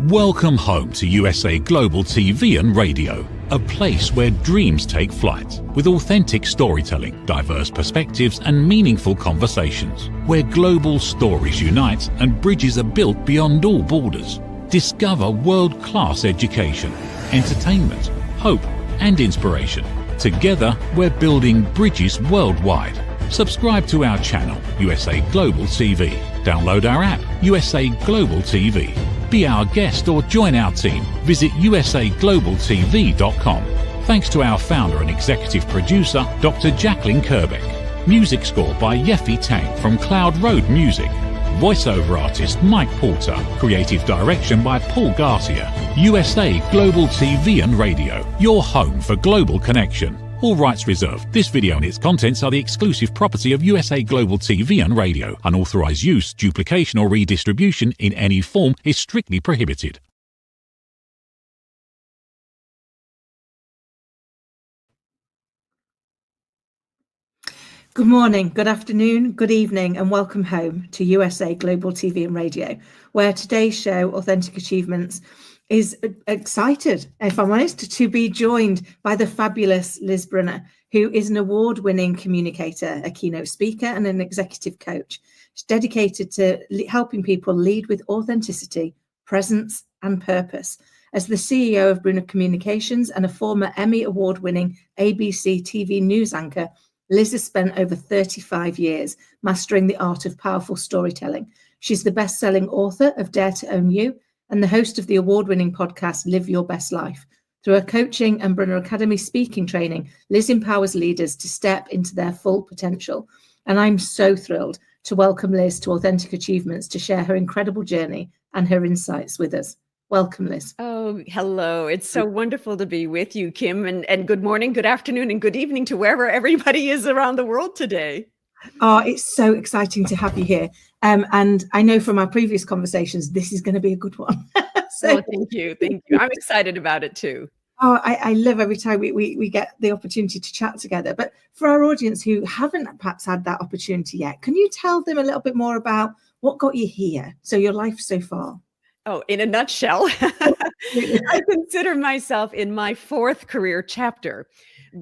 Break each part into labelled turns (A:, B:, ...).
A: Welcome home to USA Global TV and Radio, a place where dreams take flight, with authentic storytelling, diverse perspectives and meaningful conversations, where global stories unite and bridges are built beyond all borders. Discover world-class education, entertainment, hope and inspiration. Together, we're building bridges worldwide. Subscribe to our channel, USA Global TV. Download our app, USA Global TV. Be our guest or join our team. Visit usaglobaltv.com. Thanks to our founder and executive producer, Dr. Jacqueline Kerbeck. Music score by Yeffy Tang from Cloud Road Music. Voiceover artist Mike Porter. Creative direction by Paul Garcia. USA Global TV and Radio, your home for global connection. All rights reserved. This video and its contents are the exclusive property of USA Global TV and Radio. Unauthorized use, duplication or redistribution in any form is strictly prohibited.
B: Good morning, good afternoon, good evening, and welcome home to USA Global TV and Radio, where today's show, Authentic Achievements, is excited, if I'm honest, to be joined by the fabulous Liz Brunner, who is an award-winning communicator, a keynote speaker, and an executive coach. She's dedicated to helping people lead with authenticity, presence, and purpose. As the CEO of Brunner Communications and a former Emmy Award-winning ABC TV news anchor, Liz has spent over 35 years mastering the art of powerful storytelling. She's the best-selling author of Dare to Own You and the host of the award-winning podcast, Live Your Best Life. Through her coaching and Brunner Academy speaking training, Liz empowers leaders to step into their full potential. And I'm so thrilled to welcome Liz to Authentic Achievements to share her incredible journey and her insights with us. Welcome, Liz.
C: Oh, hello. It's so wonderful to be with you, Kim. And good morning, good afternoon, and good evening to wherever everybody is around the world today.
B: Oh, it's so exciting to have you here. And I know from our previous conversations, this is going to be a good one.
C: Thank you. Thank you. I'm excited about it too.
B: Oh, I love every time we get the opportunity to chat together. But for our audience who haven't perhaps had that opportunity yet, can you tell them a little bit more about what got you here? So your life so far.
C: Oh, in a nutshell, I consider myself in my fourth career chapter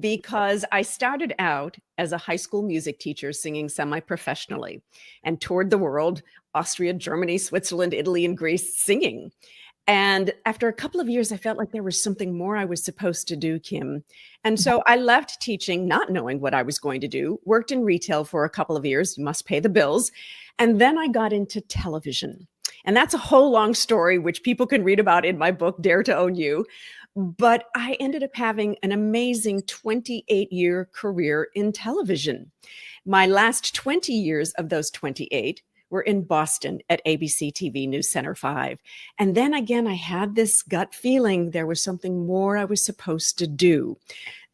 C: because I started out as a high school music teacher singing semi-professionally and toured the world, Austria, Germany, Switzerland, Italy, and Greece singing. And after a couple of years, I felt like there was something more I was supposed to do, Kim. And so I left teaching, not knowing what I was going to do, worked in retail for a couple of years, you must pay the bills. And then I got into television. And that's a whole long story, which people can read about in my book, Dare to Own You. But I ended up having an amazing 28-year career in television. My last 20 years of those 28 were in Boston at ABC TV News Center 5. And then again, I had this gut feeling there was something more I was supposed to do.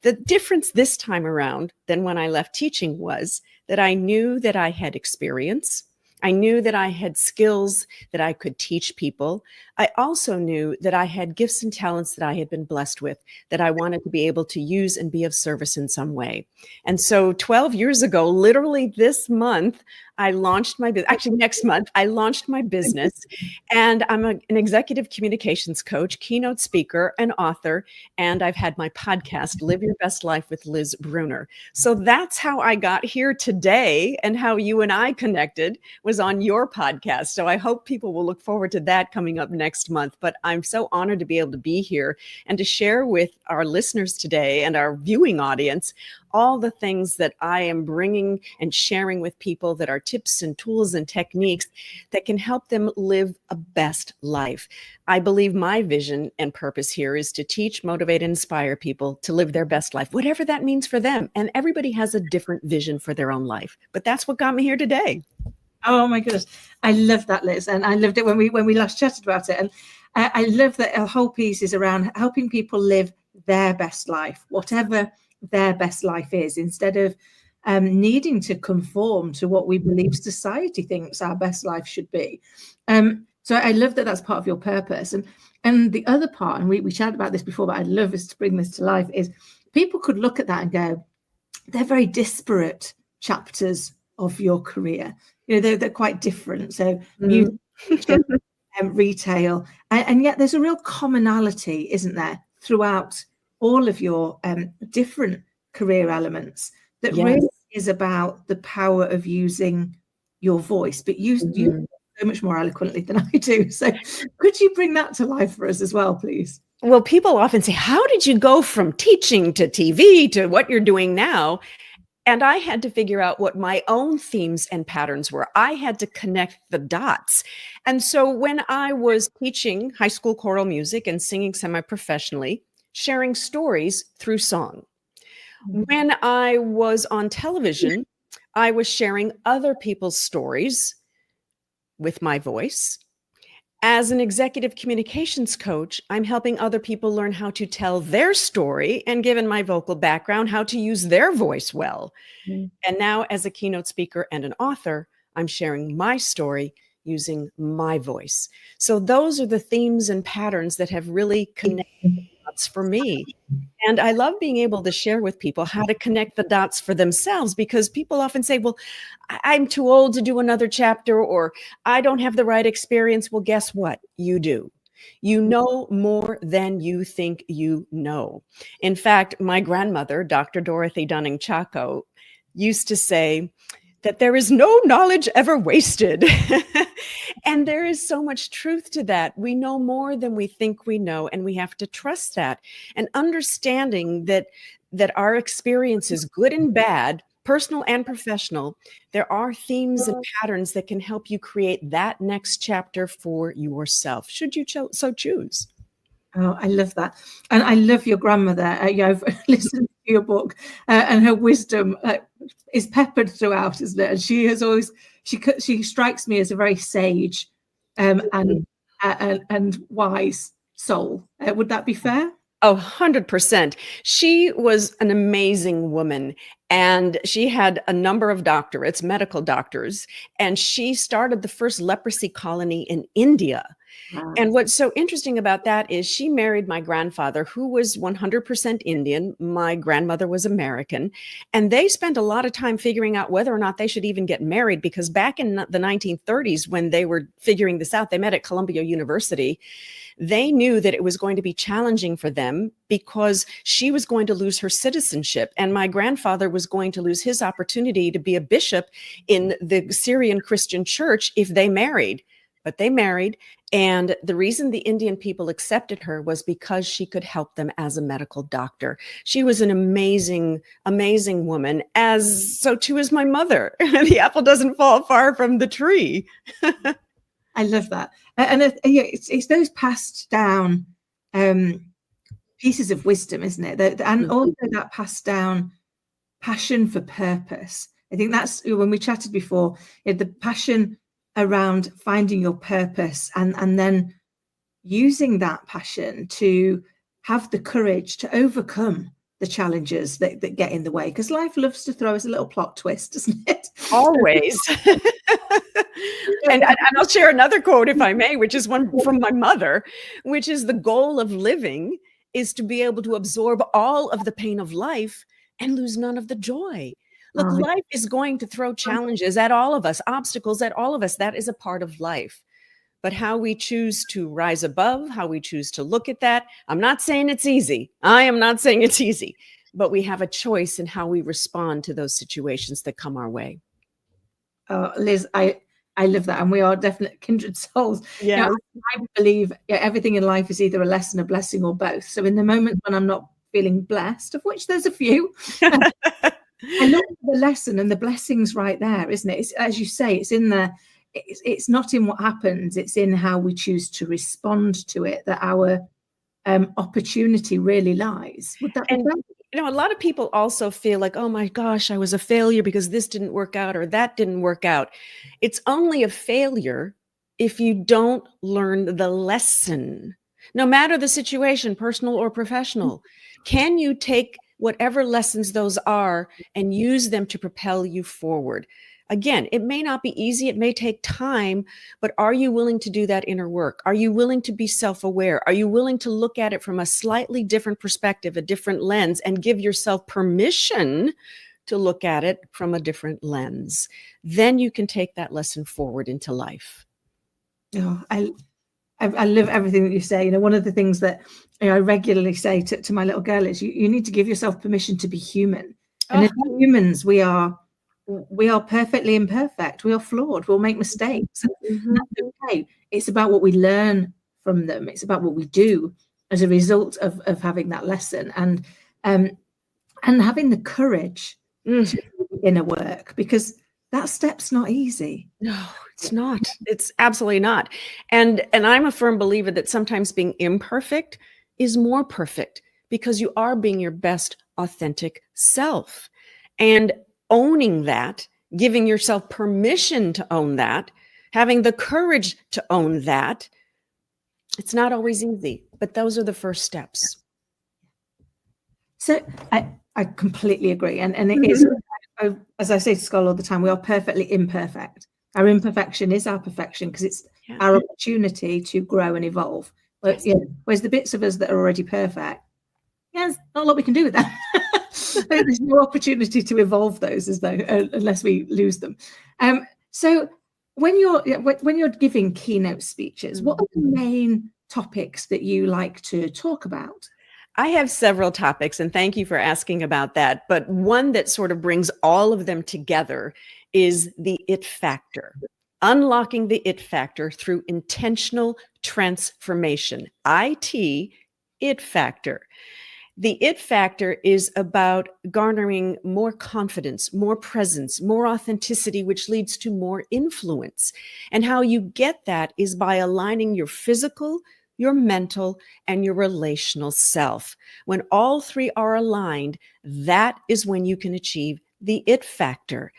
C: The difference this time around than when I left teaching was that I knew that I had experience. I knew that I had skills that I could teach people. I also knew that I had gifts and talents that I had been blessed with that I wanted to be able to use and be of service in some way. And so 12 years ago, literally this month, I launched my business. Actually, next month, I launched my business. And I'm an executive communications coach, keynote speaker, and author. And I've had my podcast, Live Your Best Life with Liz Brunner. So that's how I got here today, and how you and I connected was on your podcast. So I hope people will look forward to that coming up next month. But I'm so honored to be able to be here and to share with our listeners today and our viewing audience all the things that I am bringing and sharing with people that are tips and tools and techniques that can help them live a best life. I believe my vision and purpose here is to teach, motivate, and inspire people to live their best life, whatever that means for them. And everybody has a different vision for their own life. But that's what got me here today.
B: Oh my goodness. I love that, Liz. And I loved it when we last chatted about it. And I love that our whole piece is around helping people live their best life, whatever their best life is, instead of needing to conform to what we believe society thinks our best life should be. So I love that that's part of your purpose. And the other part, and we chatted about this before, but I'd love us to bring this to life, is people could look at that and go, they're very disparate chapters of your career. You know, they're quite different. So music, retail, and yet there's a real commonality, isn't there, throughout all of your different career elements that really is about the power of using your voice, but you so much more eloquently than I do. So could you bring that to life for us as well, please?
C: Well, people often say, how did you go from teaching to TV to what you're doing now? And I had to figure out what my own themes and patterns were. I had to connect the dots. And so when I was teaching high school choral music and singing semi-professionally, sharing stories through song. When I was on television, I was sharing other people's stories with my voice. As an executive communications coach, I'm helping other people learn how to tell their story, and given my vocal background, how to use their voice well. And now as a keynote speaker and an author, I'm sharing my story using my voice. So those are the themes and patterns that have really connected the dots for me. And I love being able to share with people how to connect the dots for themselves, because people often say, well, I'm too old to do another chapter, or I don't have the right experience. Well, guess what? You do. You know more than you think you know. In fact, my grandmother, Dr. Dorothy Dunning Chaco, used to say that there is no knowledge ever wasted. And there is so much truth to that. We know more than we think we know, and we have to trust that. And understanding that our experiences, good and bad, personal and professional, there are themes and patterns that can help you create that next chapter for yourself, should you so choose.
B: Oh, I love that. And I love your grandmother. I've listened to your book, and her wisdom is peppered throughout, isn't it? And she has always, she strikes me as a very sage and wise soul. Would that be fair?
C: Oh, 100%. She was an amazing woman, and she had a number of doctorates, medical doctors, and she started the first leprosy colony in India. Wow. And what's so interesting about that is she married my grandfather, who was 100% Indian. My grandmother was American, and they spent a lot of time figuring out whether or not they should even get married, because back in the 1930s, when they were figuring this out, they met at Columbia University. They knew that it was going to be challenging for them because she was going to lose her citizenship, and my grandfather was going to lose his opportunity to be a bishop in the Syrian Christian church if they married. But they married, and the reason the Indian people accepted her was because she could help them as a medical doctor. She was an amazing, amazing woman, so too is my mother. The apple doesn't fall far from the tree.
B: I love that. And it's those passed down pieces of wisdom, isn't it? And also that passed down passion for purpose. I think that's when we chatted before, the passion around finding your purpose and then using that passion to have the courage to overcome the challenges that get in the way, because life loves to throw us a little plot twist, doesn't it?
C: Always. And I'll share another quote, if I may, which is one from my mother, which is, the goal of living is to be able to absorb all of the pain of life and lose none of the joy. Look, life is going to throw challenges at all of us, obstacles at all of us. That is a part of life. But how we choose to rise above, how we choose to look at that, I'm not saying it's easy. I am not saying it's easy, but we have a choice in how we respond to those situations that come our way.
B: Liz, I love that. And we are definite kindred souls.
C: Yeah.
B: I believe everything in life is either a lesson, a blessing, or both. So in the moment when I'm not feeling blessed, of which there's a few, I look at the lesson and the blessings right there, isn't it? It's, as you say, it's in the, it's not in what happens, it's in how we choose to respond to it that our opportunity really lies. Would that be fair?
C: You know, a lot of people also feel like, oh my gosh, I was a failure because this didn't work out or that didn't work out. It's only a failure if you don't learn the lesson, no matter the situation, personal or professional. Can you take whatever lessons those are and use them to propel you forward? Again, it may not be easy, it may take time, but are you willing to do that inner work? Are you willing to be self-aware? Are you willing to look at it from a slightly different perspective, a different lens, and give yourself permission to look at it from a different lens? Then you can take that lesson forward into life.
B: Oh, I I love everything that you say. You know, one of the things that I regularly say to my little girl is you need to give yourself permission to be human. And as humans, we are perfectly imperfect. We are flawed. We'll make mistakes. And that's okay. It's about what we learn from them. It's about what we do as a result of having that lesson, and having the courage to do the inner work, because that step's not easy.
C: No, it's not. It's absolutely not. And I'm a firm believer that sometimes being imperfect is more perfect, because you are being your best authentic self, and owning that, giving yourself permission to own that, having the courage to own that. It's not always easy, but those are the first steps.
B: So I completely agree. And it is, as I say to Scott all the time, we are perfectly imperfect. Our imperfection is our perfection, because it's our opportunity to grow and evolve. But whereas the bits of us that are already perfect, there's not a lot we can do with that. There's no opportunity to evolve those, as though unless we lose them. So when you're giving keynote speeches, what are the main topics that you like to talk about?
C: I have several topics, and thank you for asking about that. But one that sort of brings all of them together is the it factor. Unlocking the it factor through intentional transformation. It factor. The it factor is about garnering more confidence, more presence, more authenticity, which leads to more influence. And how you get that is by aligning your physical, your mental, and your relational self. When all three are aligned, that is when you can achieve the it factor.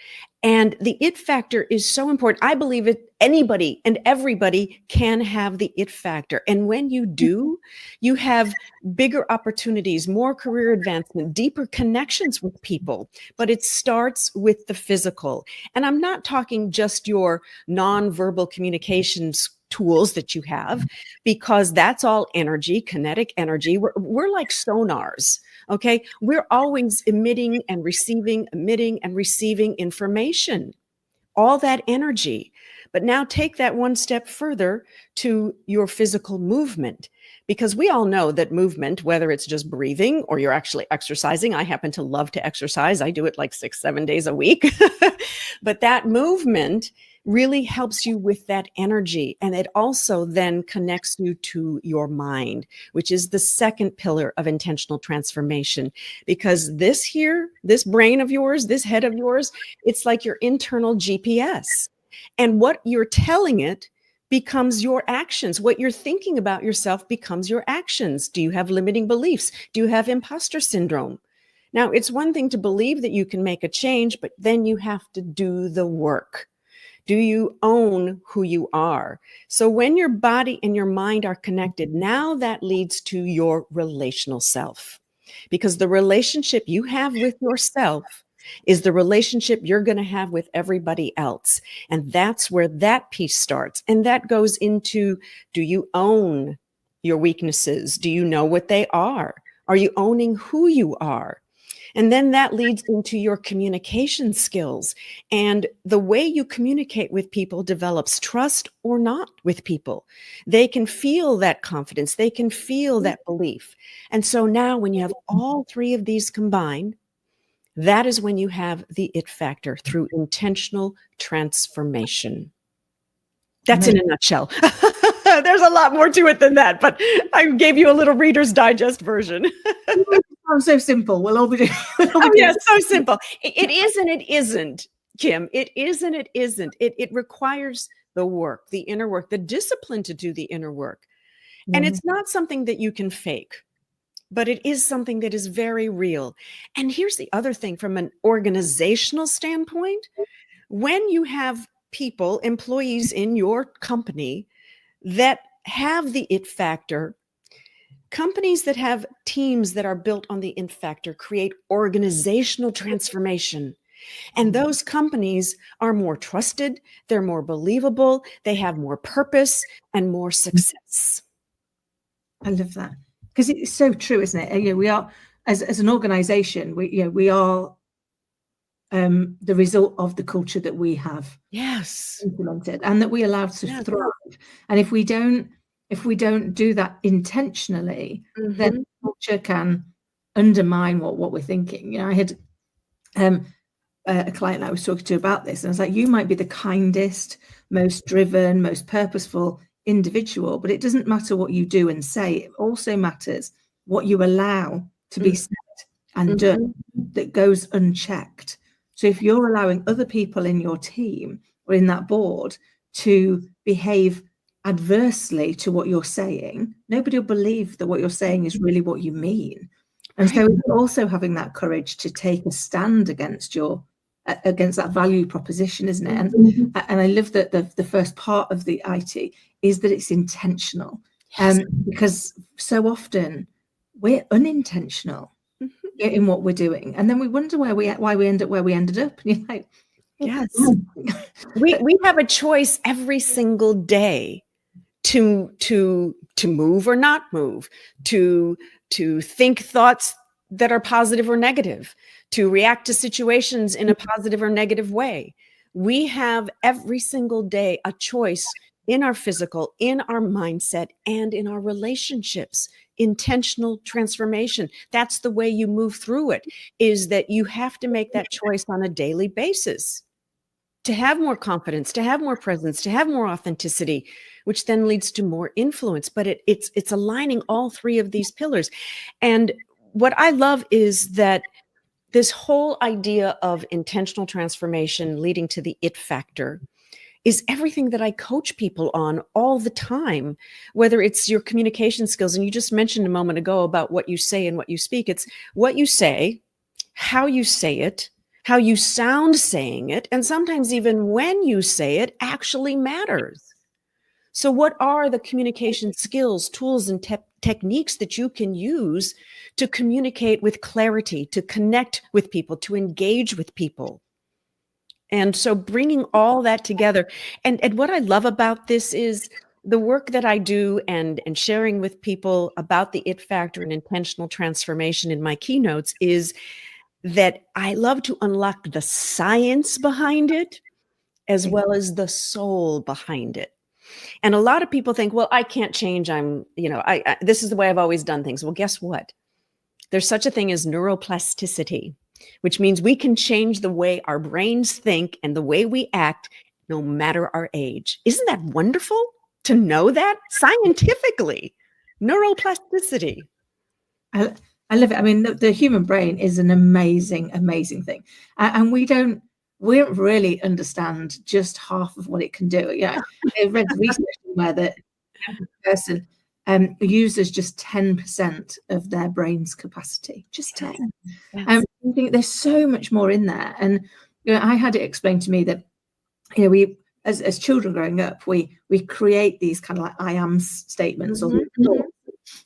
C: And the it factor is so important. I believe it, anybody and everybody can have the it factor. And when you do, you have bigger opportunities, more career advancement, deeper connections with people. But it starts with the physical. And I'm not talking just your nonverbal communications tools that you have, because that's all energy, kinetic energy. We're like sonars. Okay. We're always emitting and receiving information, all that energy. But now take that one step further to your physical movement, because we all know that movement, whether it's just breathing or you're actually exercising, I happen to love to exercise. I do it like 6-7 days a week, but that movement really helps you with that energy. And it also then connects you to your mind, which is the second pillar of intentional transformation. Because this brain of yours, this head of yours, it's like your internal GPS. And what you're telling it becomes your actions. What you're thinking about yourself becomes your actions. Do you have limiting beliefs? Do you have imposter syndrome? Now, it's one thing to believe that you can make a change, but then you have to do the work. Do you own who you are? So when your body and your mind are connected, now that leads to your relational self, because the relationship you have with yourself is the relationship you're going to have with everybody else. And that's where that piece starts. And that goes into, do you own your weaknesses? Do you know what they are? Are you owning who you are? And then that leads into your communication skills. And the way you communicate with people develops trust or not with people. They can feel that confidence. They can feel that belief. And so now when you have all three of these combined, that is when you have the it factor through intentional transformation. That's in a nutshell. There's a lot more to it than that, but I gave you a little Reader's Digest version.
B: Sounds so simple. We'll all be doing.
C: Yeah, so simple. It is and it isn't, Kim. It is and it isn't. It requires the work, the inner work, the discipline to do the inner work. And it's not something that you can fake, but it is something that is very real. And here's the other thing from an organizational standpoint. When you have people, employees in your company that have the it factor, companies that have teams that are built on the it factor create organizational transformation. And those companies are more trusted, they're more believable, they have more purpose and more success.
B: I love that, because it's so true, isn't it? You know, we are, as an organization, we are the result of the culture that we have implemented and that we allow to thrive. And if we don't if we don't do that intentionally,
C: Mm-hmm.
B: then culture can undermine what we're thinking. You know, I had a client I was talking to about this, and I was like, you might be the kindest, most driven, most purposeful individual, but it doesn't matter what you do and say. It also matters what you allow to be said and done that goes unchecked. So if you're allowing other people in your team or in that board to behave adversely to what you're saying, nobody will believe that what you're saying is really what you mean. And so it's also having that courage to take a stand against that value proposition, isn't it? And I love that the first part of the IT is that it's intentional. Because so often we're unintentional in what we're doing, and then we wonder why we end up where we ended up. And you're like,
C: yes, we have a choice every single day to move or not move, to think thoughts that are positive or negative, to react to situations in a positive or negative way. We have every single day a choice in our physical, in our mindset, and in our relationships. Intentional transformation. That's the way you move through it, is that you have to make that choice on a daily basis to have more confidence, to have more presence, to have more authenticity, which then leads to more influence. But it's aligning all three of these pillars. And what I love is that this whole idea of intentional transformation leading to the it factor is everything that I coach people on all the time, whether it's your communication skills. And you just mentioned a moment ago about what you say and what you speak. It's what you say, how you say it, how you sound saying it, and sometimes even when you say it actually matters. So what are the communication skills, tools, and techniques that you can use to communicate with clarity, to connect with people, to engage with people? And so bringing all that together. And what I love about this is the work that I do and sharing with people about the it factor and intentional transformation in my keynotes is that I love to unlock the science behind it as well as the soul behind it. And a lot of people think, well, I can't change. This is the way I've always done things. Well, guess what? There's such a thing as neuroplasticity, which means we can change the way our brains think and the way we act no matter our age. Isn't that wonderful to know that scientifically? Neuroplasticity.
B: I love it. I mean, the human brain is an amazing, amazing thing. And we don't really understand just half of what it can do. Yeah, I read research where the person uses just 10% of their brain's capacity, just 10. I think there's so much more in there. And I had it explained to me that we, as children growing up, we create these kind of like I am statements, or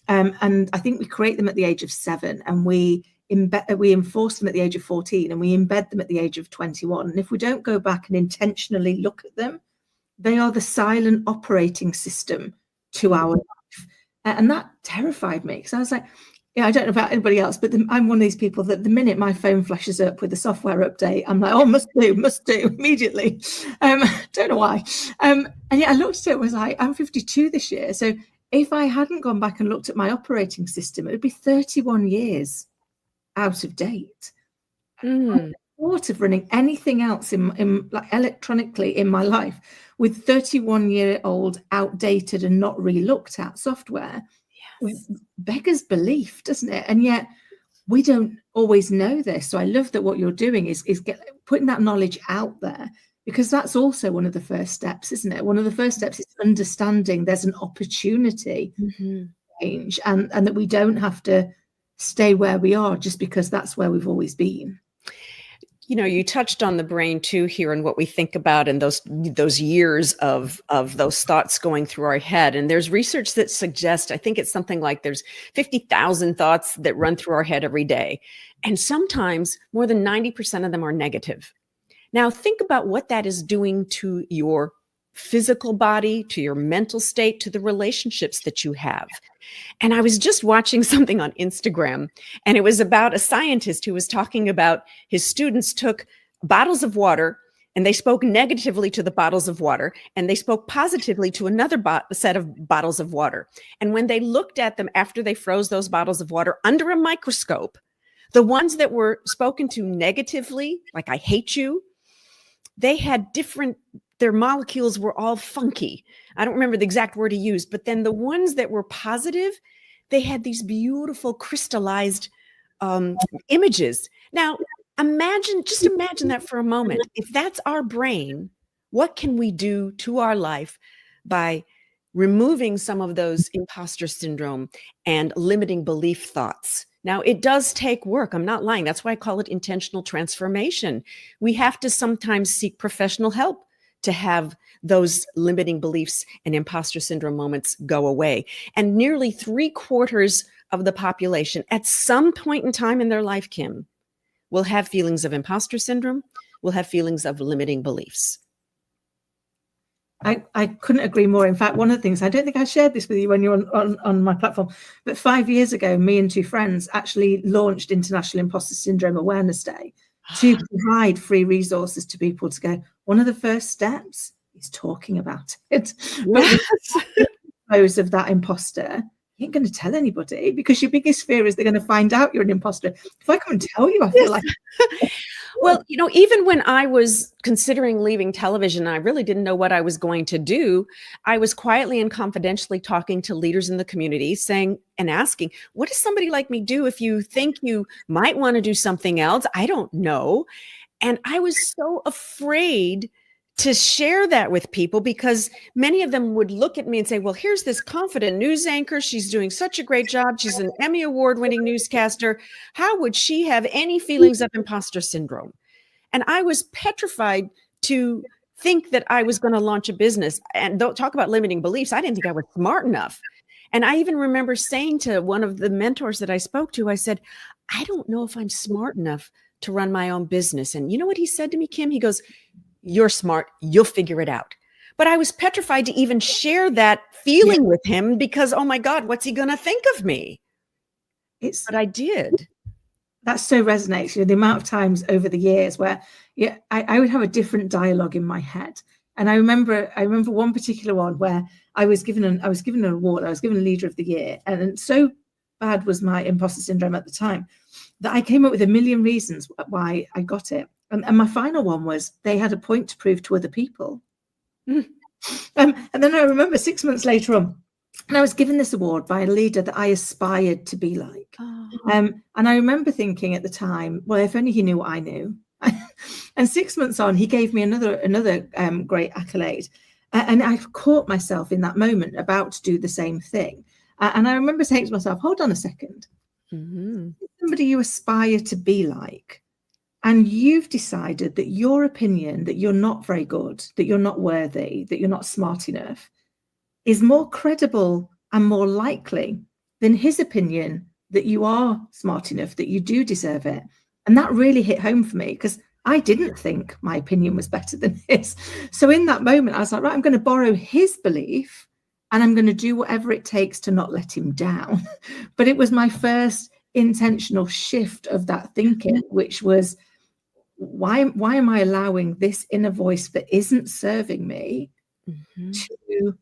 B: and I think we create them at the age of 7, and we enforce them at the age of 14, and we embed them at the age of 21. And if we don't go back and intentionally look at them, they are the silent operating system to our life. And that terrified me, because I was like, I don't know about anybody else, but I'm one of these people that the minute my phone flashes up with a software update, I'm like, oh, must do immediately. Don't know why. And yet I looked at it and was like, I'm 52 this year. So if I hadn't gone back and looked at my operating system, it would be 31 years out of date. The thought of running anything else in like electronically in my life with 31-year-old outdated and not really looked at software beggars belief, doesn't it? And yet we don't always know this. So I love that what you're doing is putting that knowledge out there, because that's also one of the first steps, isn't it? One of the first steps is understanding there's an opportunity to change, and that we don't have to stay where we are just because that's where we've always been.
C: You touched on the brain too here, and what we think about, and those years of those thoughts going through our head. And there's research that suggests, I think it's something like there's 50,000 thoughts that run through our head every day. And sometimes more than 90% of them are negative. Now think about what that is doing to your physical body, to your mental state, to the relationships that you have. And I was just watching something on Instagram, and it was about a scientist who was talking about his students took bottles of water, and they spoke negatively to the bottles of water, and they spoke positively to another set of bottles of water. And when they looked at them after they froze those bottles of water under a microscope, the ones that were spoken to negatively, like I hate you, they had different, their molecules were all funky. I don't remember the exact word he used, but then the ones that were positive, they had these beautiful crystallized images. Now, just imagine that for a moment. If that's our brain, what can we do to our life by removing some of those imposter syndrome and limiting belief thoughts? Now, it does take work. I'm not lying. That's why I call it intentional transformation. We have to sometimes seek professional help to have those limiting beliefs and imposter syndrome moments go away. And nearly 3/4 of the population at some point in time in their life, Kim, will have feelings of imposter syndrome, will have feelings of limiting beliefs.
B: I couldn't agree more. In fact, one of the things, I don't think I shared this with you when you were on my platform, but 5 years ago, me and 2 friends actually launched International Imposter Syndrome Awareness Day to provide free resources to people to go, one of the first steps is talking about it.
C: Yes.
B: But those of that imposter, you ain't going to tell anybody, because your biggest fear is they're going to find out you're an imposter. If I come and tell you, I feel like...
C: Well, even when I was considering leaving television, I really didn't know what I was going to do. I was quietly and confidentially talking to leaders in the community, saying and asking, what does somebody like me do if you think you might want to do something else? I don't know. And I was so afraid to share that with people, because many of them would look at me and say, well, here's this confident news anchor. She's doing such a great job. She's an Emmy Award-winning newscaster. How would she have any feelings of imposter syndrome? And I was petrified to think that I was going to launch a business. And don't talk about limiting beliefs. I didn't think I was smart enough. And I even remember saying to one of the mentors that I spoke to, I said, I don't know if I'm smart enough to run my own business. And you know what he said to me, Kim? He goes, you're smart, you'll figure it out. But I was petrified to even share that feeling with him, because, oh my God, what's he going to think of me? But I did.
B: That so resonates. The amount of times over the years where I would have a different dialogue in my head. And I remember one particular one where I was given an award. I was given Leader of the Year. And so bad was my imposter syndrome at the time that I came up with a million reasons why I got it. And my final one was, they had a point to prove to other people. And then I remember 6 months later on, and I was given this award by a leader that I aspired to be like. And I remember thinking at the time, well, if only he knew what I knew. And 6 months on, he gave me another great accolade. And I caught myself in that moment about to do the same thing. And I remember saying to myself, hold on a second. Somebody you aspire to be like, and you've decided that your opinion, that you're not very good, that you're not worthy, that you're not smart enough, is more credible and more likely than his opinion that you are smart enough, that you do deserve it. And that really hit home for me, because I didn't think my opinion was better than his. So in that moment, I was like, right, I'm going to borrow his belief and I'm going to do whatever it takes to not let him down. But it was my first intentional shift of that thinking, which was, why am I allowing this inner voice that isn't serving me to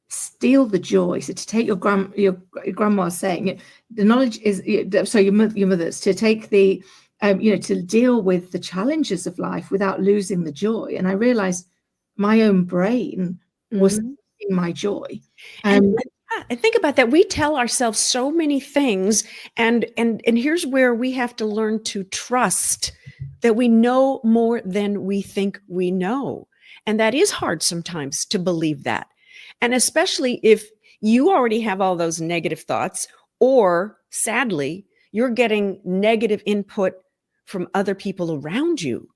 B: steal the joy? So to take your grandma's saying, the knowledge is, so your mother's, to take the, to deal with the challenges of life without losing the joy. And I realized my own brain was stealing my joy.
C: And think about that. We tell ourselves so many things, and here's where we have to learn to trust that we know more than we think we know. And that is hard sometimes to believe that. And especially if you already have all those negative thoughts, or sadly, you're getting negative input from other people around you.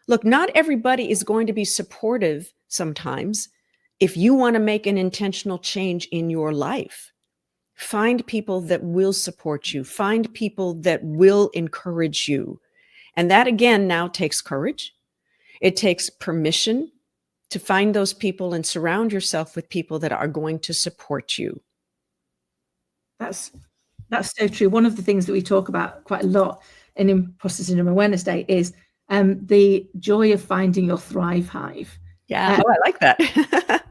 C: Look, not everybody is going to be supportive sometimes. If you want to make an intentional change in your life, find people that will support you. Find people that will encourage you. And that, again, now takes courage. It takes permission to find those people and surround yourself with people that are going to support you.
B: That's so true. One of the things that we talk about quite a lot in Imposter Syndrome Awareness Day is the joy of finding your thrive hive.
C: Yeah. Oh, I like that.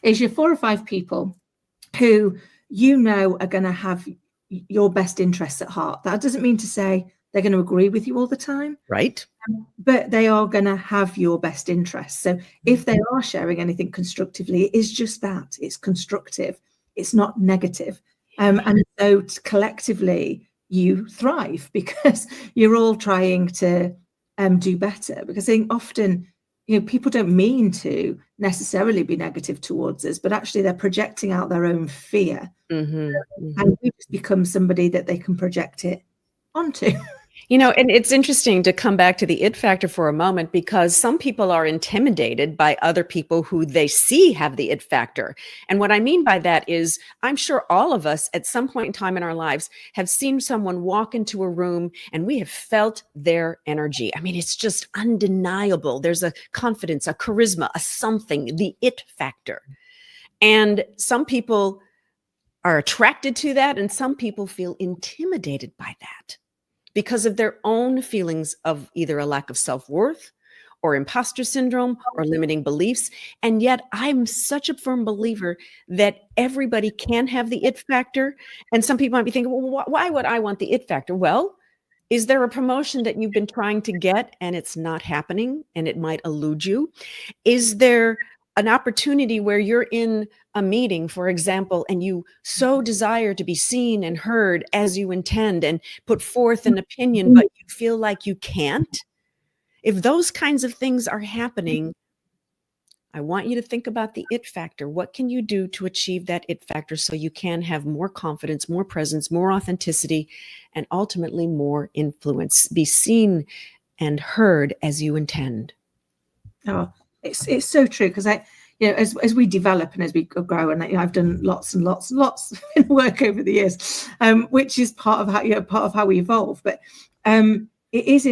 B: Is your 4 or 5 people who are going to have your best interests at heart. That doesn't mean to say they're going to agree with you all the time.
C: Right.
B: But they are going to have your best interests. So if they are sharing anything constructively, it is just that. It's constructive. It's not negative. And so collectively, you thrive because you're all trying to do better. Because I think often, people don't mean to necessarily be negative towards us, but actually they're projecting out their own fear. And we just become somebody that they can project it onto.
C: And it's interesting to come back to the it factor for a moment, because some people are intimidated by other people who they see have the it factor. And what I mean by that is, I'm sure all of us at some point in time in our lives have seen someone walk into a room and we have felt their energy. I mean, it's just undeniable. There's a confidence, a charisma, a something, the it factor. And some people are attracted to that, and some people feel intimidated by that, because of their own feelings of either a lack of self-worth or imposter syndrome or limiting beliefs. And yet I'm such a firm believer that everybody can have the it factor. And some people might be thinking, well, why would I want the it factor? Well, is there a promotion that you've been trying to get and it's not happening and it might elude you? Is there an opportunity where you're in a meeting, for example, and you so desire to be seen and heard as you intend and put forth an opinion, but you feel like you can't? If those kinds of things are happening, I want you to think about the it factor. What can you do to achieve that it factor so you can have more confidence, more presence, more authenticity, and ultimately more influence? Be seen and heard as you intend.
B: Oh, it's so true, because as we develop and as we grow, and I've done lots and lots and lots of work over the years, which is part of how we evolve. But it is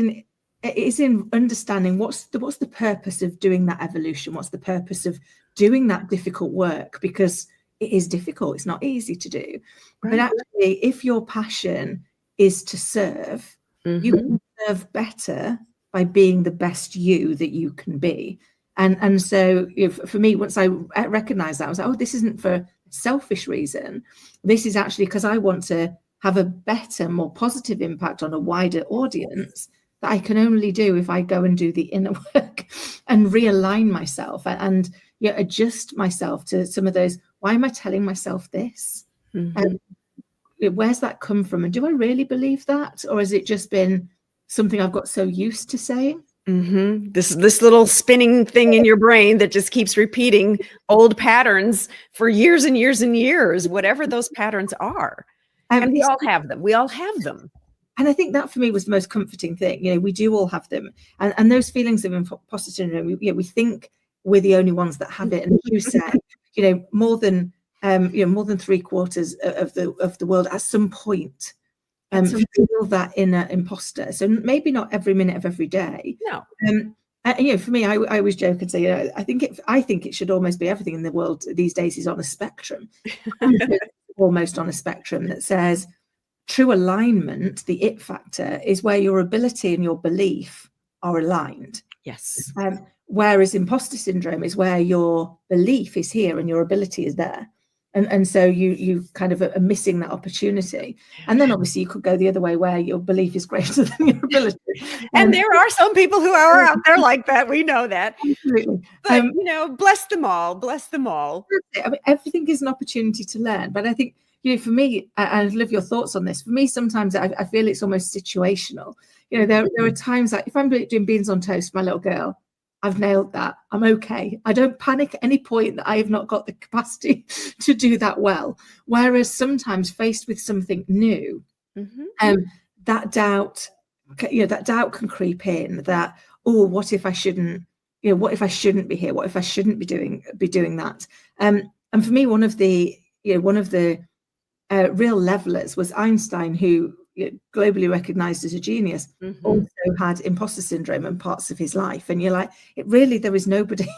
B: in understanding what's the purpose of doing that evolution. What's the purpose of doing that difficult work? Because it is difficult. It's not easy to do. Right. But actually, if your passion is to serve, you can serve better by being the best you that you can be. And so for me, once I recognized that, I was like, oh, this isn't for a selfish reason. This is actually because I want to have a better, more positive impact on a wider audience that I can only do if I go and do the inner work and realign myself and adjust myself to some of those. Why am I telling myself this? And where's that come from? And do I really believe that? Or has it just been something I've got so used to saying?
C: This little spinning thing in your brain that just keeps repeating old patterns for years and years and years, whatever those patterns are. And we all have them. We all have them.
B: And I think that for me was the most comforting thing. We do all have them. And those feelings of imposter syndrome, we think we're the only ones that have it. And as you said, more than 3/4 of the world at some point feel that inner imposter. So maybe not every minute of every day.
C: No.
B: For me, I always joke and say, I think it should almost be everything in the world these days is on a spectrum, almost on a spectrum that says true alignment. The it factor is where your ability and your belief are aligned.
C: Yes.
B: Whereas imposter syndrome is where your belief is here and your ability is there. And so you kind of are missing that opportunity. And then obviously you could go the other way where your belief is greater than your ability.
C: And there are some people who are out there like that. We know that.
B: Absolutely.
C: But, bless them all. Bless them all.
B: I mean, everything is an opportunity to learn. But I think, for me, I'd love your thoughts on this. For me, sometimes I feel it's almost situational. There are times like if I'm doing beans on toast, my little girl, I've nailed that. I'm okay. I don't panic at any point that I have not got the capacity to do that well. Whereas sometimes faced with something new, that doubt can creep in. That, oh, what if I shouldn't? What if I shouldn't be here? What if I shouldn't be doing that? And for me, one of the real levelers was Einstein, who globally recognized as a genius, also had imposter syndrome in parts of his life. And you're like, there is nobody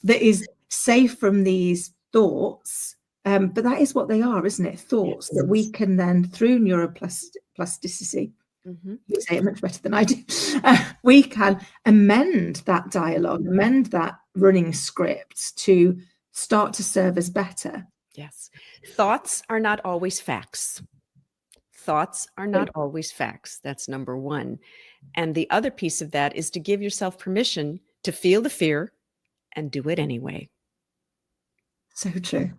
B: that is safe from these thoughts. But that is what they are, isn't it? Thoughts that we can then, through neuroplasticity, You say it much better than I do. We can amend that dialogue, amend that running script to start to serve us better.
C: Yes. Thoughts are not always facts. Thoughts are not always facts. That's number one. And the other piece of that is to give yourself permission to feel the fear and do it anyway.
B: So true.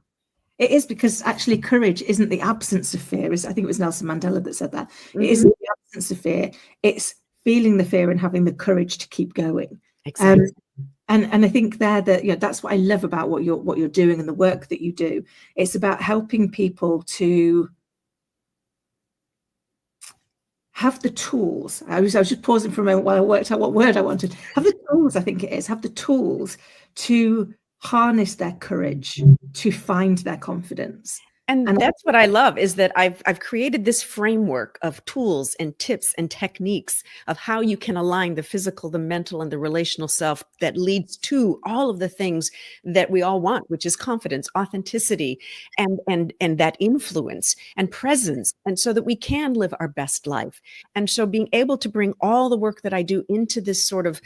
B: It is, because actually courage isn't the absence of fear. I think it was Nelson Mandela that said that. It isn't the absence of fear. It's feeling the fear and having the courage to keep going.
C: Exactly.
B: And I think that's what I love about what you're doing and the work that you do. It's about helping people to have the tools. I was just pausing for a moment while I worked out what word I wanted. Have the tools, I think it is. Have the tools to harness their courage, to find their confidence.
C: And that's what I love, is that I've created this framework of tools and tips and techniques of how you can align the physical, the mental, and the relational self that leads to all of the things that we all want, which is confidence, authenticity, and that influence and presence, and so that we can live our best life. And so being able to bring all the work that I do into this sort of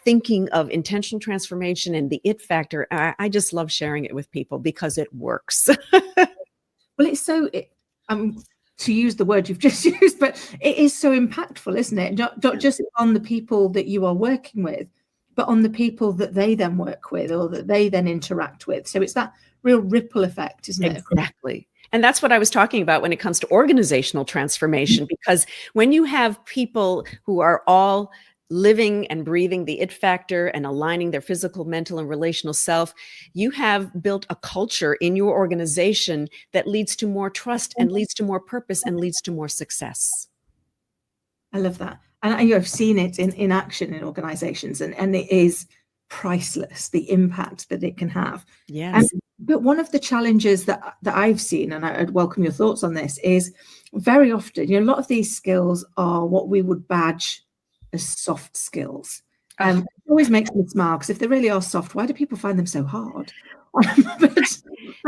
C: thinking of intentional transformation and the it factor, I just love sharing it with people because it works.
B: Well, it's so, to use the word you've just used, but it is so impactful, isn't it? Not just on the people that you are working with, but on the people that they then work with or that they then interact with. So it's that real ripple effect, isn't it?
C: Exactly. And that's what I was talking about when it comes to organizational transformation, because when you have people who are all living and breathing the it factor and aligning their physical, mental, and relational self, you have built a culture in your organization that leads to more trust and leads to more purpose and leads to more success.
B: I love that. And you have seen it in action in organizations, and it is priceless, the impact that it can have.
C: Yes.
B: But one of the challenges that I've seen, and I'd welcome your thoughts on this, is very often, a lot of these skills are what we would badge as soft skills. It always makes me smile, because if they really are soft, why do people find them so hard?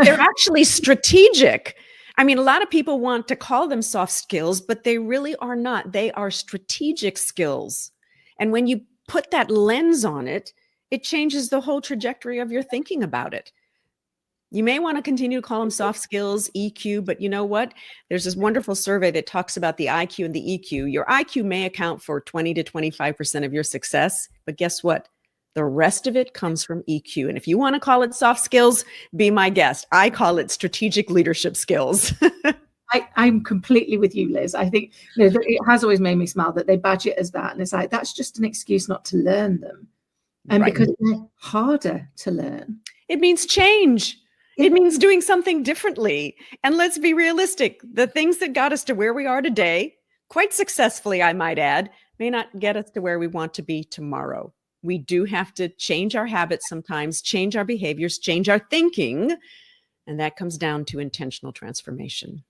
C: They're actually strategic. I mean, a lot of people want to call them soft skills, but they really are not. They are strategic skills. And when you put that lens on it, it changes the whole trajectory of your thinking about it. You may want to continue to call them soft skills, EQ, but you know what? There's this wonderful survey that talks about the IQ and the EQ. Your IQ may account for 20 to 25% of your success, but guess what? The rest of it comes from EQ. And if you want to call it soft skills, be my guest. I call it strategic leadership skills.
B: I'm completely with you, Liz. I think it has always made me smile that they badge it as that. And it's like, that's just an excuse not to learn them. And
C: Right.
B: because they're harder to learn.
C: It means change. It means doing something differently. And let's be realistic. The things that got us to where we are today, quite successfully, I might add, may not get us to where we want to be tomorrow. We do have to change our habits sometimes, change our behaviors, change our thinking. And that comes down to intentional transformation.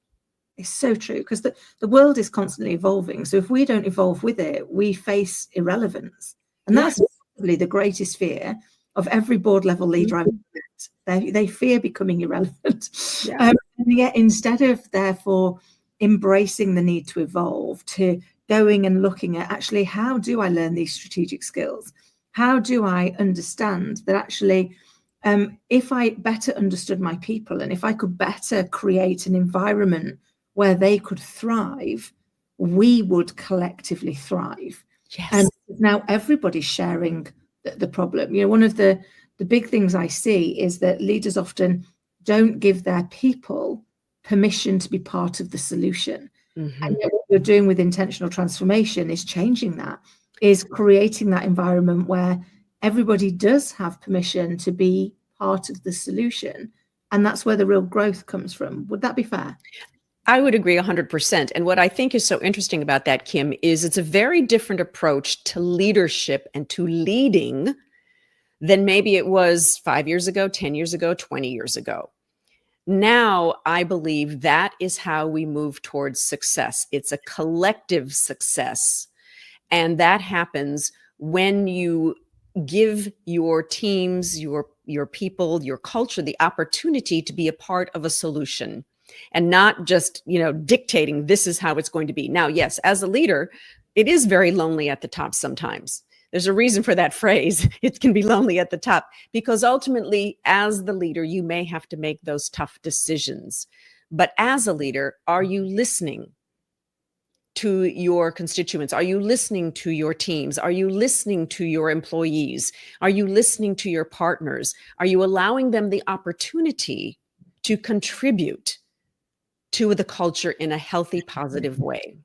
B: It's so true, because the world is constantly evolving. So if we don't evolve with it, we face irrelevance. And that's probably the greatest fear of every board level leader I've met. They fear becoming irrelevant.
C: Yeah.
B: And yet, instead of therefore embracing the need to evolve, to going and looking at actually, how do I learn these strategic skills? How do I understand that actually, if I better understood my people, and if I could better create an environment where they could thrive, we would collectively thrive.
C: Yes.
B: And now everybody's sharing the problem. One of the big things I see is that leaders often don't give their people permission to be part of the solution. Mm-hmm. And what you're doing with intentional transformation is changing that, is creating that environment where everybody does have permission to be part of the solution. And that's where the real growth comes from. Would that be fair?
C: I would agree 100%. And what I think is so interesting about that, Kim, is it's a very different approach to leadership and to leading than maybe it was 5 years ago, 10 years ago, 20 years ago. Now, I believe that is how we move towards success. It's a collective success. And that happens when you give your teams, your people, your culture, the opportunity to be a part of a solution. and not just, dictating this is how it's going to be. Now, yes, as a leader, it is very lonely at the top sometimes. There's a reason for that phrase. It can be lonely at the top because ultimately, as the leader, you may have to make those tough decisions. But as a leader, are you listening to your constituents? Are you listening to your teams? Are you listening to your employees? Are you listening to your partners? Are you allowing them the opportunity to contribute to the culture in a healthy, positive way?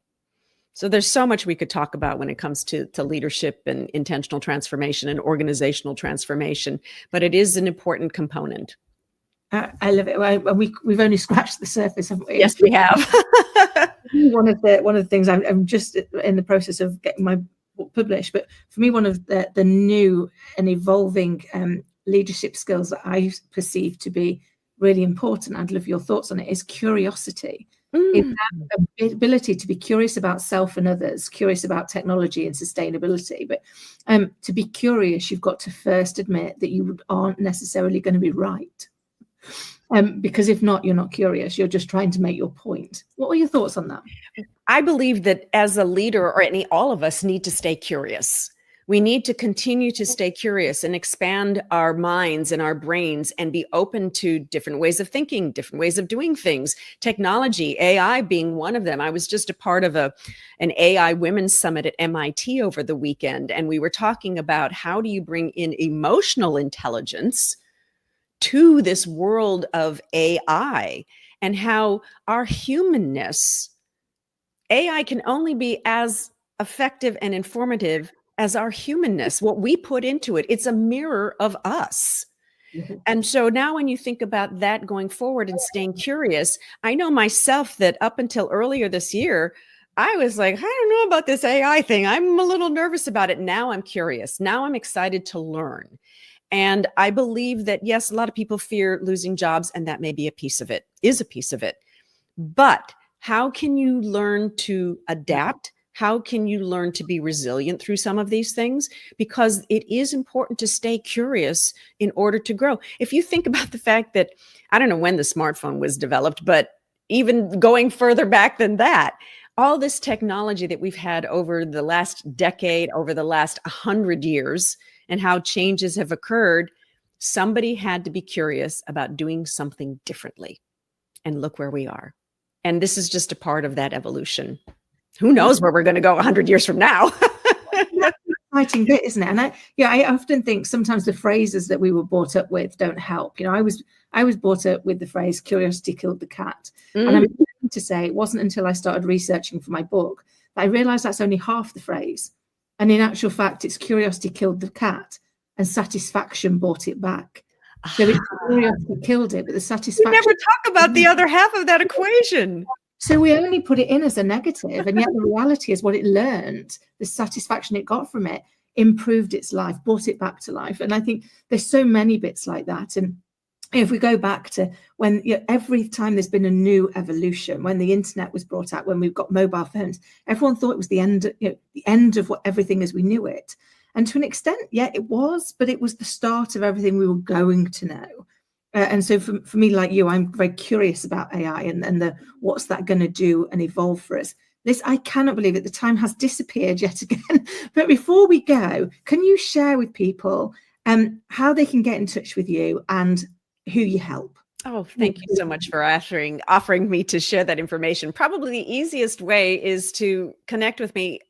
C: So there's so much we could talk about when it comes to leadership and intentional transformation and organizational transformation, but it is an important component.
B: I love it. We've only scratched the surface, haven't we?
C: Yes, we have.
B: One of the things I'm just in the process of getting my book published, but for me, one of the new and evolving leadership skills that I perceive to be really important, I'd love your thoughts on it, is curiosity. It's that ability to be curious about self and others, curious about technology and sustainability. But to be curious, you've got to first admit that you aren't necessarily going to be right. Because if not, you're not curious. You're just trying to make your point. What are your thoughts on that?
C: I believe that as a leader, or all of us need to stay curious. We need to continue to stay curious and expand our minds and our brains and be open to different ways of thinking, different ways of doing things. Technology, AI being one of them. I was just a part of an AI Women's Summit at MIT over the weekend, and we were talking about how do you bring in emotional intelligence to this world of AI, and how our humanness, AI can only be as effective and informative as our humanness, what we put into it. It's a mirror of us. Mm-hmm. And so now when you think about that going forward and staying curious, I know myself that up until earlier this year, I was like, I don't know about this AI thing. I'm a little nervous about it. Now I'm curious. Now I'm excited to learn. And I believe that, yes, a lot of people fear losing jobs, and that may be a piece of it, is a piece of it. But how can you learn to adapt? How can you learn to be resilient through some of these things? Because it is important to stay curious in order to grow. If you think about the fact that, I don't know when the smartphone was developed, but even going further back than that, all this technology that we've had over the last decade, over the last 100 years, and how changes have occurred, somebody had to be curious about doing something differently. And look where we are. And this is just a part of that evolution. Who knows where we're going to go 100 years from now?
B: That's an exciting bit, isn't it? And I often think sometimes the phrases that we were brought up with don't help. I was brought up with the phrase "curiosity killed the cat," and I'm going to say it wasn't until I started researching for my book that I realised that's only half the phrase. And in actual fact, it's curiosity killed the cat, and satisfaction brought it back. So it's curiosity killed it, but the satisfaction.
C: We never talk about the other half of that equation.
B: So we only put it in as a negative, and yet the reality is what it learned, the satisfaction it got from it, improved its life, brought it back to life. And I think there's so many bits like that. And if we go back to when every time there's been a new evolution, when the internet was brought out, when we've got mobile phones, everyone thought it was the end of everything as we knew it. And to an extent, yeah, it was, but it was the start of everything we were going to know. And so for me, like you, I'm very curious about AI and what's that going to do and evolve for us. I cannot believe it. The time has disappeared yet again. But before we go, can you share with people how they can get in touch with you and who you help?
C: Oh, thank you so much for offering me to share that information. Probably the easiest way is to connect with me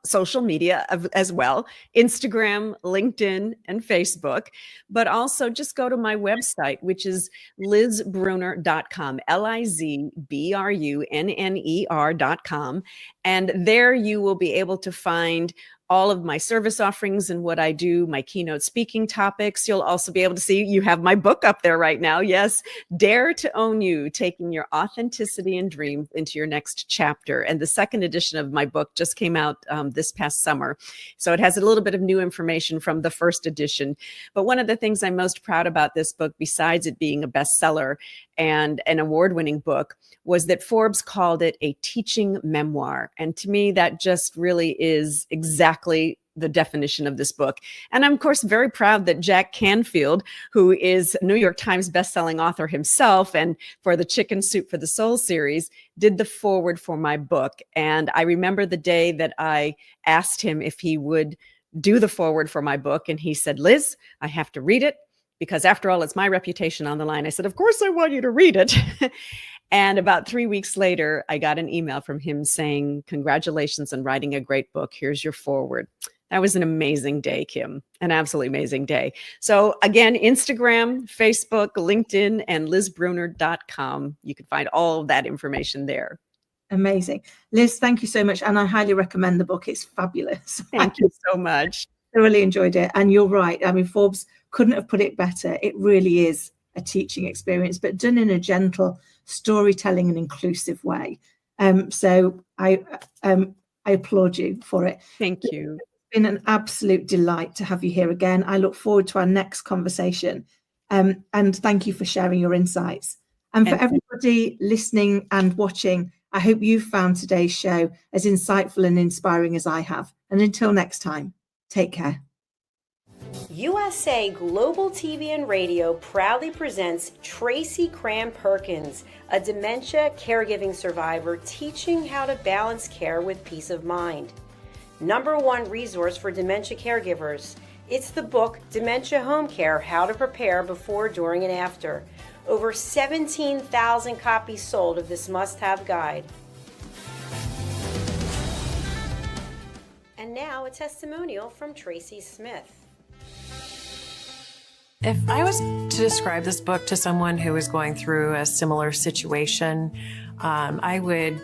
C: social media as well, Instagram, LinkedIn, and Facebook, but also just go to my website, which is lizbrunner.com, LIZBRUNNER.com. And there you will be able to find all of my service offerings and what I do, my keynote speaking topics. You'll also be able to see, you have my book up there right now. Yes, Dare to Own You, Taking Your Authenticity and Dreams into Your Next Chapter. And the second edition of my book just came out this past summer. So it has a little bit of new information from the first edition. But one of the things I'm most proud about this book, besides it being a bestseller and an award-winning book, was that Forbes called it a teaching memoir. And to me, that just really is exactly the definition of this book. And I'm, of course, very proud that Jack Canfield, who is New York Times bestselling author himself, and for the Chicken Soup for the Soul series, did the foreword for my book. And I remember the day that I asked him if he would do the foreword for my book. And he said, Liz, I have to read it because after all, it's my reputation on the line. I said, of course I want you to read it. And about 3 weeks later, I got an email from him saying, congratulations on writing a great book. Here's your foreword. That was an amazing day, Kim, an absolutely amazing day. So again, Instagram, Facebook, LinkedIn, and lizbrunner.com. You can find all of that information there.
B: Amazing. Liz, thank you so much. And I highly recommend the book. It's fabulous.
C: Thank you so much.
B: I really enjoyed it. And you're right. I mean, Forbes couldn't have put it better. It really is a teaching experience, but done in a gentle, storytelling and inclusive way. So I applaud you for it.
C: Thank you.
B: It's been an absolute delight to have you here again. I look forward to our next conversation. And thank you for sharing your insights. And for everybody listening and watching, I hope you found today's show as insightful and inspiring as I have. And until next time, take care.
D: USA Global TV and Radio proudly presents Tracy Cram-Perkins, a dementia caregiving survivor teaching how to balance care with peace of mind. #1 resource for dementia caregivers. It's the book Dementia Home Care: How to Prepare Before, During, and After. Over 17,000 copies sold of this must-have guide. And now a testimonial from Tracy Smith.
E: If I was to describe this book to someone who is going through a similar situation, I would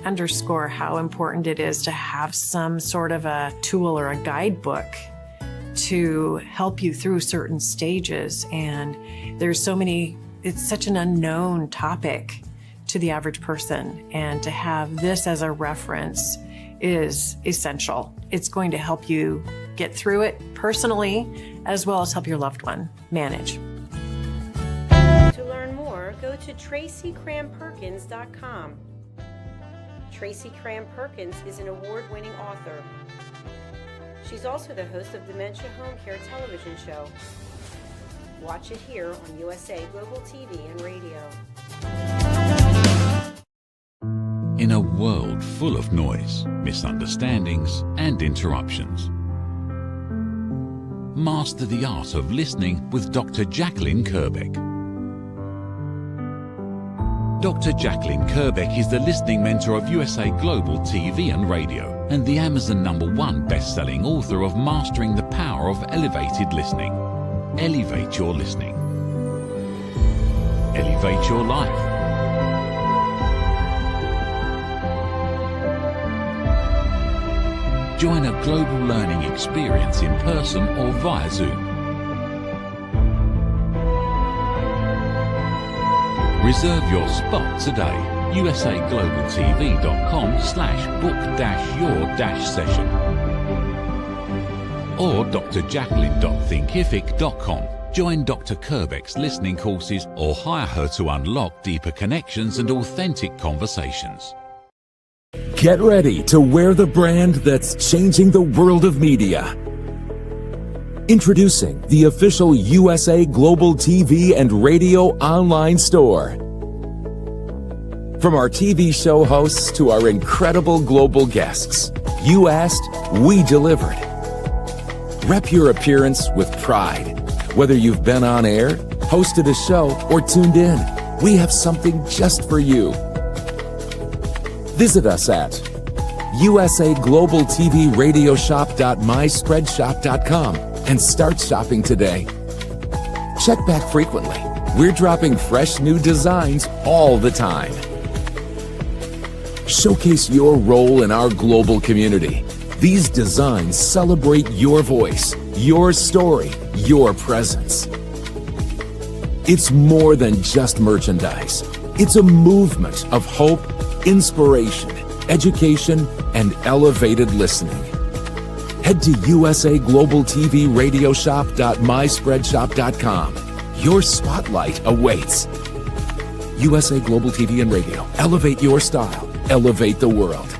E: underscore how important it is to have some sort of a tool or a guidebook to help you through certain stages. And there's so many, it's such an unknown topic to the average person. And to have this as a reference is essential. It's going to help you get through it personally, as well as help your loved one manage.
D: To learn more, go to tracycramperkins.com. Tracy Cram-Perkins is an award-winning author. She's also the host of Dementia Home Care television show. Watch it here on USA Global TV and Radio.
A: In a world full of noise, misunderstandings, and interruptions, master the art of listening with Dr. Jacqueline Kerbeck. Dr. Jacqueline Kerbeck is the listening mentor of USA Global TV and Radio and the Amazon #1 best-selling author of Mastering the Power of Elevated Listening. Elevate your listening. Elevate your life. Join a global learning experience in person or via Zoom. Reserve your spot today. usaglobaltv.com/book-your-session or drjacqueline.thinkific.com. Join Dr. Kerbeck's listening courses or hire her to unlock deeper connections and authentic conversations.
F: Get ready to wear the brand that's changing the world of media. Introducing the official USA Global TV and Radio online store. From our TV show hosts to our incredible global guests, you asked, we delivered. Rep your appearance with pride. Whether you've been on air, hosted a show, or tuned in, we have something just for you. Visit us at usaglobaltvradioshoп.myspreadshop.com and start shopping today. Check back frequently. We're dropping fresh new designs all the time. Showcase your role in our global community. These designs celebrate your voice, your story, your presence. It's more than just merchandise. It's a movement of hope, inspiration, education, and elevated listening. Head to usaglobaltvradioshoп.myspreadshop.com. Your spotlight awaits. USA Global TV and Radio. Elevate your style. Elevate the world.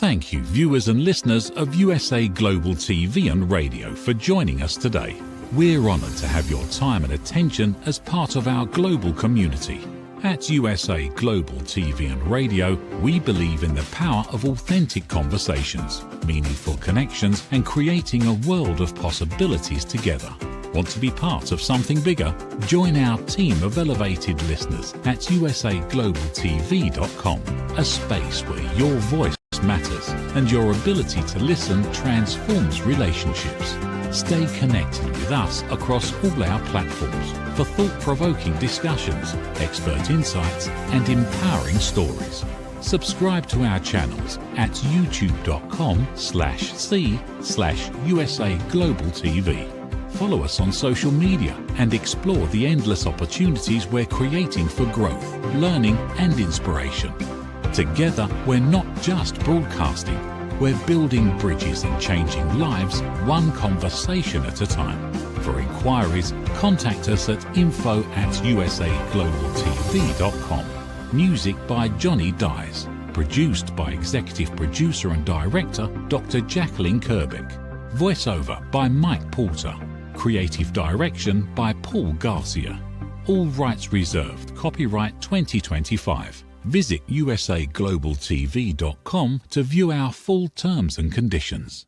A: Thank you, viewers and listeners of USA Global TV and Radio, for joining us today. We're honoured to have your time and attention as part of our global community. At USA Global TV and Radio, we believe in the power of authentic conversations, meaningful connections, and creating a world of possibilities together. Want to be part of something bigger? Join our team of elevated listeners at usaglobaltv.com, a space where your voice matters and your ability to listen transforms relationships. Stay connected with us across all our platforms for thought-provoking discussions, expert insights, and empowering stories. Subscribe to our channels at youtube.com/c/USA Global TV. Follow us on social media and explore the endless opportunities we're creating for growth, learning, and inspiration. Together, we're not just broadcasting, we're building bridges and changing lives one conversation at a time. For inquiries, contact us at info@usaglobaltv.com. Music by Johnny Dyes. Produced by Executive Producer and Director Dr. Jacqueline Kerbeck. Voiceover by Mike Porter. Creative Direction by Paul Garcia. All rights reserved. Copyright 2025. Visit usaglobaltv.com to view our full terms and conditions.